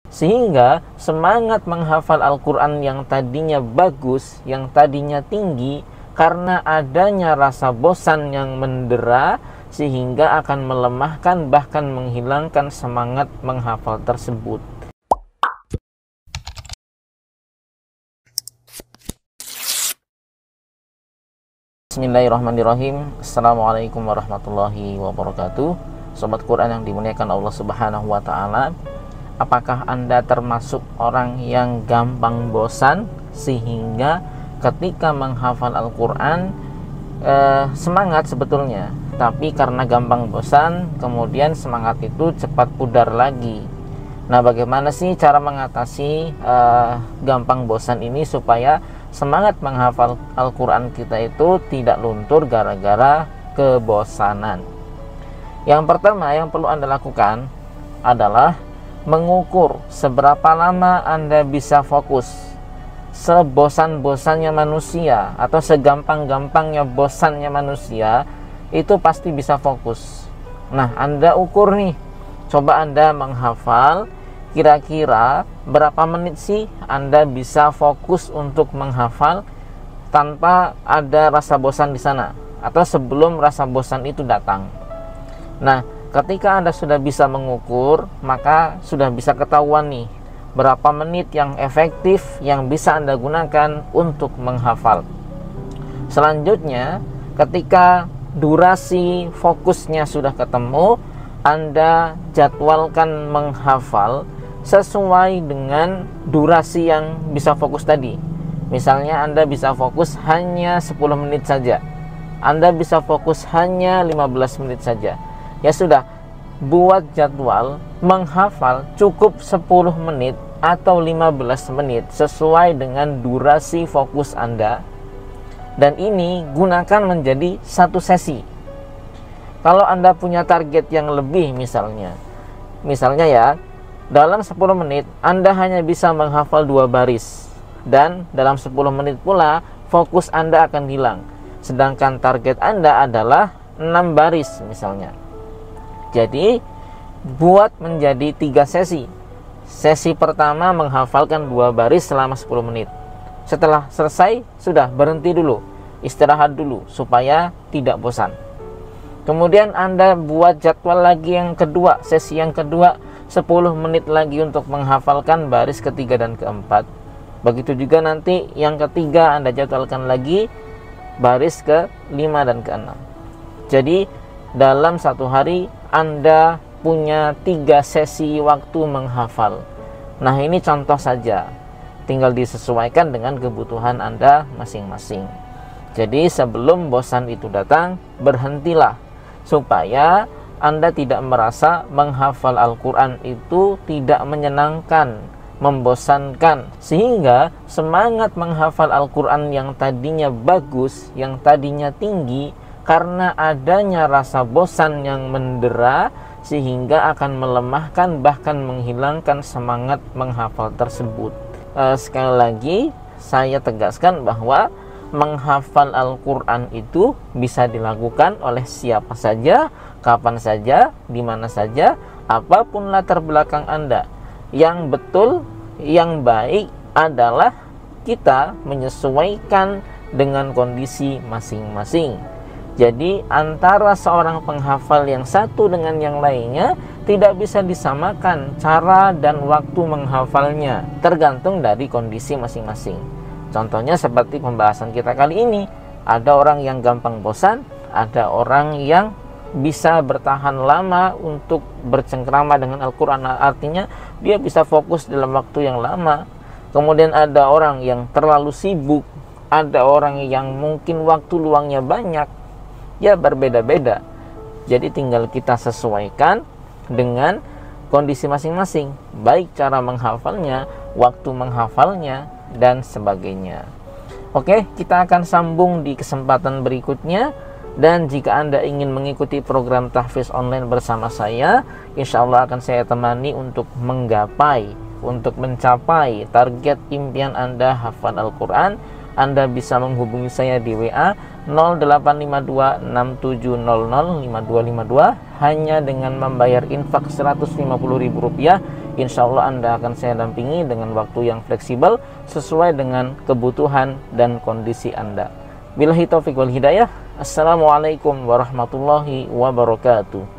Sehingga semangat menghafal Al-Quran yang tadinya bagus, yang tadinya tinggi, karena adanya rasa bosan yang mendera, sehingga akan melemahkan bahkan menghilangkan semangat menghafal tersebut. Bismillahirrahmanirrahim. Assalamualaikum warahmatullahi wabarakatuh. Sobat Quran yang dimuliakan Allah Subhanahu wa Ta'ala, apakah Anda termasuk orang yang gampang bosan sehingga ketika menghafal Al-Quran semangat sebetulnya, tapi karena gampang bosan kemudian semangat itu cepat pudar lagi? Nah, bagaimana sih cara mengatasi gampang bosan ini supaya semangat menghafal Al-Quran kita itu tidak luntur gara-gara kebosanan? Yang pertama yang perlu Anda lakukan adalah mengukur seberapa lama Anda bisa fokus. Sebosan-bosannya manusia atau segampang-gampangnya bosannya manusia, itu pasti bisa fokus. Nah, Anda ukur nih, coba Anda menghafal, kira-kira berapa menit sih Anda bisa fokus untuk menghafal tanpa ada rasa bosan di sana, atau sebelum rasa bosan itu datang. Nah, ketika Anda sudah bisa mengukur, maka sudah bisa ketahuan nih berapa menit yang efektif yang bisa Anda gunakan untuk menghafal. Selanjutnya, ketika durasi fokusnya sudah ketemu, Anda jadwalkan menghafal sesuai dengan durasi yang bisa fokus tadi. Misalnya Anda bisa fokus hanya 10 menit saja, Anda bisa fokus hanya 15 menit saja. Ya sudah, buat jadwal menghafal cukup 10 menit atau 15 menit sesuai dengan durasi fokus Anda. Dan ini gunakan menjadi satu sesi. Kalau Anda punya target yang lebih, misalnya ya, dalam 10 menit Anda hanya bisa menghafal 2 baris, dan dalam 10 menit pula fokus Anda akan hilang. Sedangkan target Anda adalah 6 baris misalnya. Jadi buat menjadi 3 sesi. Sesi pertama menghafalkan 2 baris selama 10 menit. Setelah selesai, sudah berhenti dulu, istirahat dulu supaya tidak bosan. Kemudian Anda buat jadwal lagi yang kedua, sesi yang kedua, 10 menit lagi untuk menghafalkan baris ketiga dan keempat. Begitu juga nanti yang ketiga Anda jadwalkan lagi baris ke-5 dan ke-6. Jadi dalam satu hari Anda punya 3 sesi waktu menghafal. Nah, ini contoh saja, tinggal disesuaikan dengan kebutuhan Anda masing-masing. Jadi sebelum bosan itu datang, berhentilah supaya Anda tidak merasa menghafal Al-Quran itu tidak menyenangkan, membosankan, sehingga semangat menghafal Al-Quran yang tadinya bagus, yang tadinya tinggi, karena adanya rasa bosan yang mendera, sehingga akan melemahkan bahkan menghilangkan semangat menghafal tersebut. Sekali lagi saya tegaskan bahwa menghafal Al-Quran itu bisa dilakukan oleh siapa saja, kapan saja, di mana saja, apapun latar belakang Anda. Yang betul, yang baik adalah kita menyesuaikan dengan kondisi masing-masing. Jadi antara seorang penghafal yang satu dengan yang lainnya tidak bisa disamakan cara dan waktu menghafalnya, tergantung dari kondisi masing-masing. Contohnya seperti pembahasan kita kali ini, ada orang yang gampang bosan, ada orang yang bisa bertahan lama untuk bercengkrama dengan Al-Quran, artinya dia bisa fokus dalam waktu yang lama. Kemudian ada orang yang terlalu sibuk, ada orang yang mungkin waktu luangnya banyak. Ya, berbeda-beda. Jadi tinggal kita sesuaikan dengan kondisi masing-masing, baik cara menghafalnya, waktu menghafalnya, dan sebagainya. Oke, kita akan sambung di kesempatan berikutnya. Dan jika Anda ingin mengikuti program tahfiz online bersama saya, insya Allah akan saya temani untuk mencapai target impian Anda hafal Al-Quran. Anda bisa menghubungi saya di WA 085267005252. Hanya dengan membayar infak Rp150.000, insya Allah Anda akan saya dampingi dengan waktu yang fleksibel sesuai dengan kebutuhan dan kondisi Anda. Billahi taufiq wal hidayah. Assalamualaikum warahmatullahi wabarakatuh.